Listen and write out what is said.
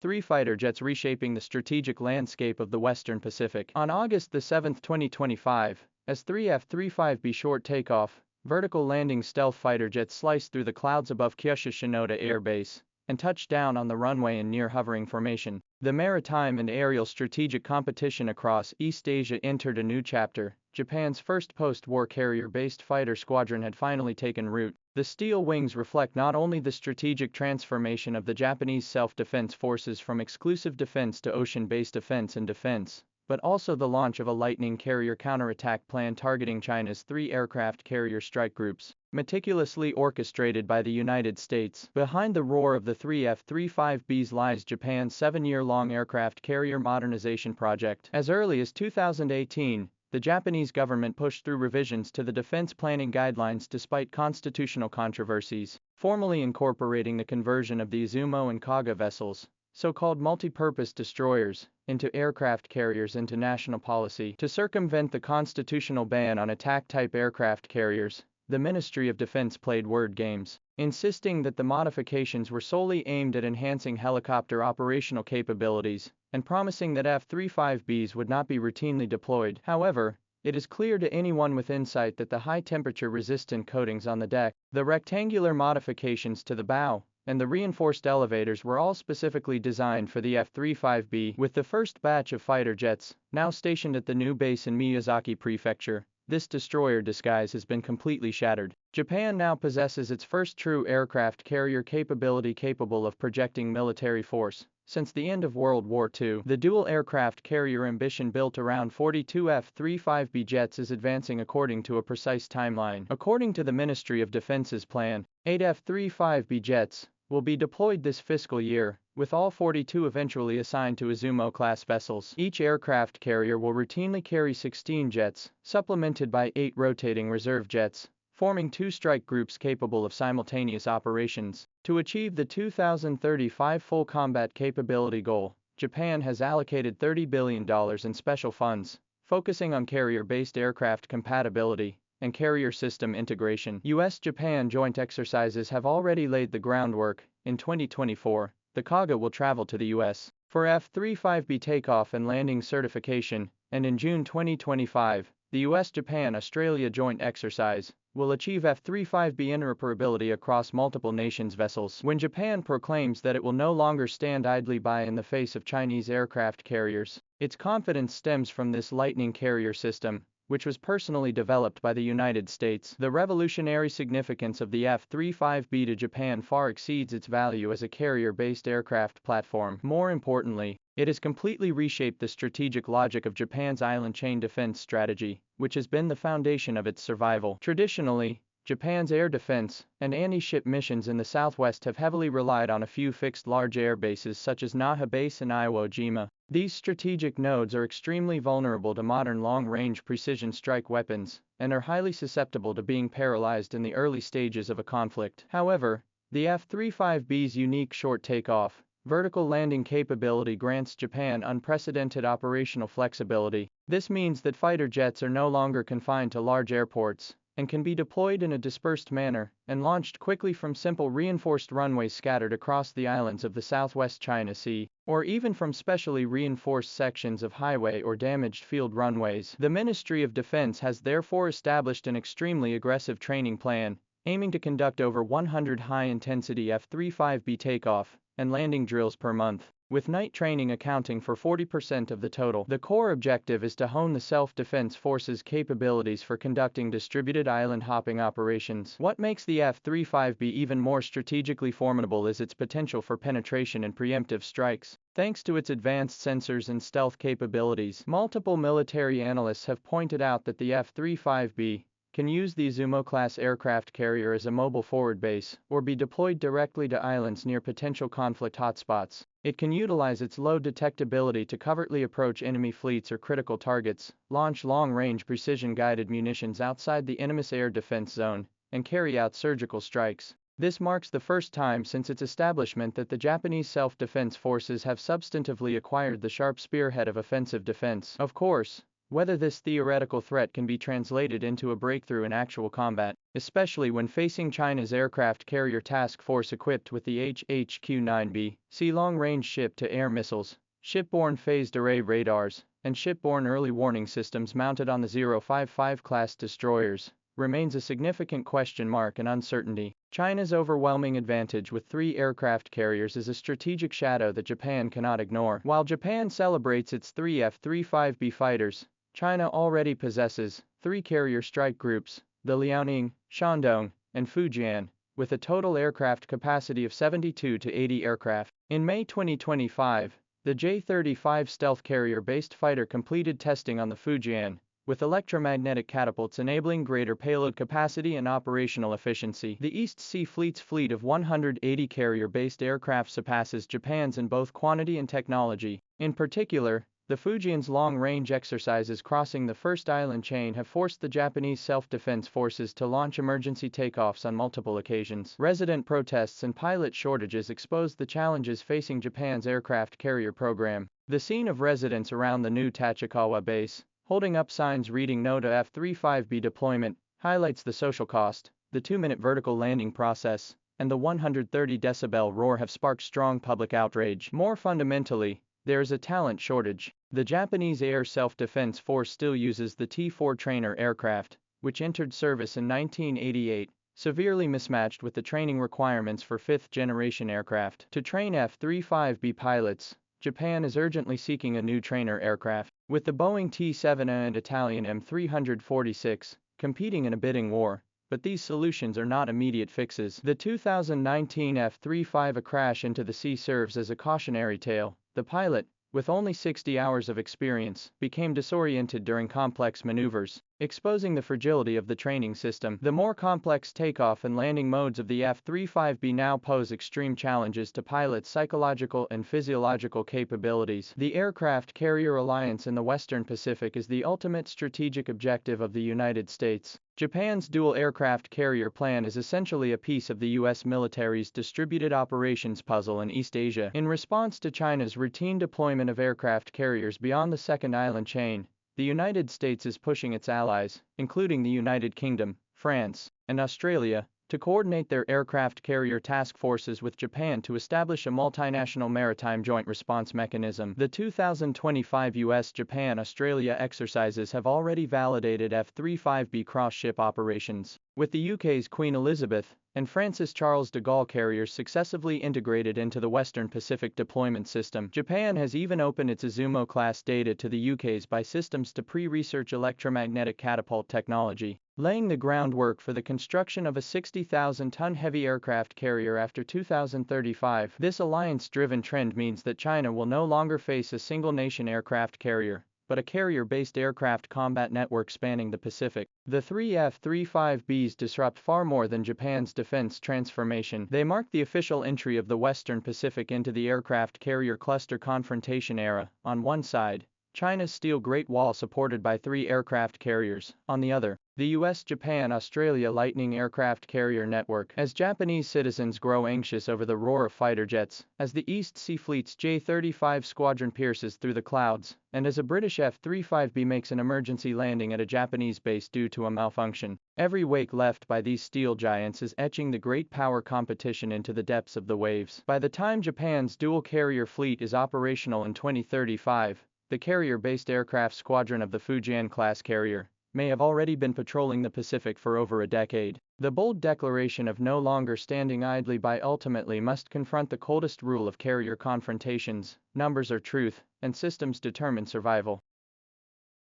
F-3 fighter jets reshaping the strategic landscape of the Western Pacific. On August 7, 2025, as three F-35B short takeoff, vertical landing stealth fighter jets sliced through the clouds above Kyushu Shinoda Air Base and touched down on the runway in near-hovering formation. The maritime and aerial strategic competition across East Asia entered a new chapter. Japan's first post-war carrier-based fighter squadron had finally taken root. The steel wings reflect not only the strategic transformation of the Japanese self-defense forces from exclusive defense to ocean-based offense and defense, but also the launch of a Lightning carrier counterattack plan targeting China's 3 aircraft carrier strike groups, meticulously orchestrated by the United States. Behind the roar of the 3 F-35Bs lies Japan's 7-year-long aircraft carrier modernization project. As early as 2018, the Japanese government pushed through revisions to the defense planning guidelines despite constitutional controversies, formally incorporating the conversion of the Izumo and Kaga vessels, so-called multi-purpose destroyers, into aircraft carriers into national policy. To circumvent the constitutional ban on attack-type aircraft carriers, the Ministry of Defense played word games, insisting that the modifications were solely aimed at enhancing helicopter operational capabilities, and promising that F-35Bs would not be routinely deployed. However, it is clear to anyone with insight that the high-temperature resistant coatings on the deck, the rectangular modifications to the bow, and the reinforced elevators were all specifically designed for the F-35B. With the first batch of fighter jets now stationed at the new base in Miyazaki Prefecture, this destroyer disguise has been completely shattered. Japan now possesses its first true aircraft carrier capability capable of projecting military force. Since the end of World War II, the dual aircraft carrier ambition built around 42 F-35B jets is advancing according to a precise timeline. According to the Ministry of Defense's plan, 8 F-35B jets will be deployed this fiscal year, with all 42 eventually assigned to Izumo-class vessels. Each aircraft carrier will routinely carry 16 jets, supplemented by 8 rotating reserve jets, forming 2 strike groups capable of simultaneous operations. To achieve the 2035 full combat capability goal, Japan has allocated $30 billion in special funds, focusing on carrier-based aircraft compatibility and carrier system integration. US-Japan joint exercises have already laid the groundwork. In 2024, the Kaga will travel to the US for F-35B takeoff and landing certification, and in June 2025, the US-Japan-Australia joint exercise will achieve F-35B interoperability across multiple nations' vessels. When Japan proclaims that it will no longer stand idly by in the face of Chinese aircraft carriers, its confidence stems from this Lightning carrier system, which was personally developed by the United States. The revolutionary significance of the F-35B to Japan far exceeds its value as a carrier-based aircraft platform. More importantly, it has completely reshaped the strategic logic of Japan's island chain defense strategy, which has been the foundation of its survival. Traditionally, Japan's air defense and anti-ship missions in the southwest have heavily relied on a few fixed large air bases such as Naha Base and Iwo Jima. These strategic nodes are extremely vulnerable to modern long-range precision strike weapons and are highly susceptible to being paralyzed in the early stages of a conflict. However, the F-35B's unique short takeoff, vertical landing capability grants Japan unprecedented operational flexibility. This means that fighter jets are no longer confined to large airports and can be deployed in a dispersed manner and launched quickly from simple reinforced runways scattered across the islands of the Southwest China Sea, or even from specially reinforced sections of highway or damaged field runways. The Ministry of Defense has therefore established an extremely aggressive training plan, aiming to conduct over 100 high-intensity F-35B takeoff and landing drills per month, with night training accounting for 40% of the total. The core objective is to hone the self-defense forces' capabilities for conducting distributed island hopping operations. What makes the F-35B even more strategically formidable is its potential for penetration and preemptive strikes. Thanks to its advanced sensors and stealth capabilities, multiple military analysts have pointed out that the F-35B can use the Izumo-class aircraft carrier as a mobile forward base, or be deployed directly to islands near potential conflict hotspots. It can utilize its low detectability to covertly approach enemy fleets or critical targets, launch long-range precision-guided munitions outside the enemy's air defense zone, and carry out surgical strikes. This marks the first time since its establishment that the Japanese self-defense forces have substantively acquired the sharp spearhead of offensive defense. Of course, whether this theoretical threat can be translated into a breakthrough in actual combat, especially when facing China's aircraft carrier task force equipped with the HHQ-9B, long-range ship-to-air missiles, shipborne phased array radars, and shipborne early warning systems mounted on the 055 class destroyers, remains a significant question mark and uncertainty. China's overwhelming advantage with 3 aircraft carriers is a strategic shadow that Japan cannot ignore. While Japan celebrates its 3 F-35B fighters, China already possesses 3 carrier strike groups, the Liaoning, Shandong, and Fujian, with a total aircraft capacity of 72 to 80 aircraft. In May 2025, the J-35 stealth carrier-based fighter completed testing on the Fujian, with electromagnetic catapults enabling greater payload capacity and operational efficiency. The East Sea Fleet's fleet of 180 carrier-based aircraft surpasses Japan's in both quantity and technology. In particular, the Fujian's long-range exercises crossing the first island chain have forced the Japanese self-defense forces to launch emergency takeoffs on multiple occasions. Resident protests and pilot shortages exposed the challenges facing Japan's aircraft carrier program. The scene of residents around the new Tachikawa base, holding up signs reading "No to F-35B deployment," highlights the social cost. The 2-minute vertical landing process and the 130 decibel roar have sparked strong public outrage. More fundamentally, there is a talent shortage. The Japanese Air Self-Defense Force still uses the T-4 trainer aircraft, which entered service in 1988, severely mismatched with the training requirements for 5th-generation aircraft. To train F-35B pilots, Japan is urgently seeking a new trainer aircraft, with the Boeing T-7A and Italian M346 competing in a bidding war. But these solutions are not immediate fixes. The 2019 F-35A crash into the sea serves as a cautionary tale. The pilot, with only 60 hours of experience, became disoriented during complex maneuvers, exposing the fragility of the training system. The more complex takeoff and landing modes of the F-35B now pose extreme challenges to pilots' psychological and physiological capabilities. The aircraft carrier alliance in the Western Pacific is the ultimate strategic objective of the United States. Japan's dual aircraft carrier plan is essentially a piece of the U.S. military's distributed operations puzzle in East Asia. In response to China's routine deployment of aircraft carriers beyond the second island chain, the United States is pushing its allies, including the United Kingdom, France, and Australia, to coordinate their aircraft carrier task forces with Japan to establish a multinational maritime joint response mechanism. The 2025 US-Japan-Australia exercises have already validated F-35B cross-ship operations, with the UK's Queen Elizabeth and Francis Charles de Gaulle carriers successively integrated into the Western Pacific deployment system. Japan has even opened its Izumo-class data to the UK's BAE Systems to pre-research electromagnetic catapult technology, laying the groundwork for the construction of a 60,000-ton heavy aircraft carrier after 2035. This alliance-driven trend means that China will no longer face a single-nation aircraft carrier, but a carrier-based aircraft combat network spanning the Pacific. The 3 F-35Bs disrupt far more than Japan's defense transformation. They mark the official entry of the Western Pacific into the aircraft carrier cluster confrontation era. On one side, China's Steel Great Wall supported by 3 aircraft carriers. On the other, the US-Japan-Australia Lightning aircraft carrier network. As Japanese citizens grow anxious over the roar of fighter jets, as the East Sea Fleet's J-35 squadron pierces through the clouds, and as a British F-35B makes an emergency landing at a Japanese base due to a malfunction, every wake left by these steel giants is etching the great power competition into the depths of the waves. By the time Japan's dual carrier fleet is operational in 2035, the carrier-based aircraft squadron of the Fujian-class carrier may have already been patrolling the Pacific for over a decade. The bold declaration of no longer standing idly by ultimately must confront the coldest rule of carrier confrontations: numbers are truth, and systems determine survival.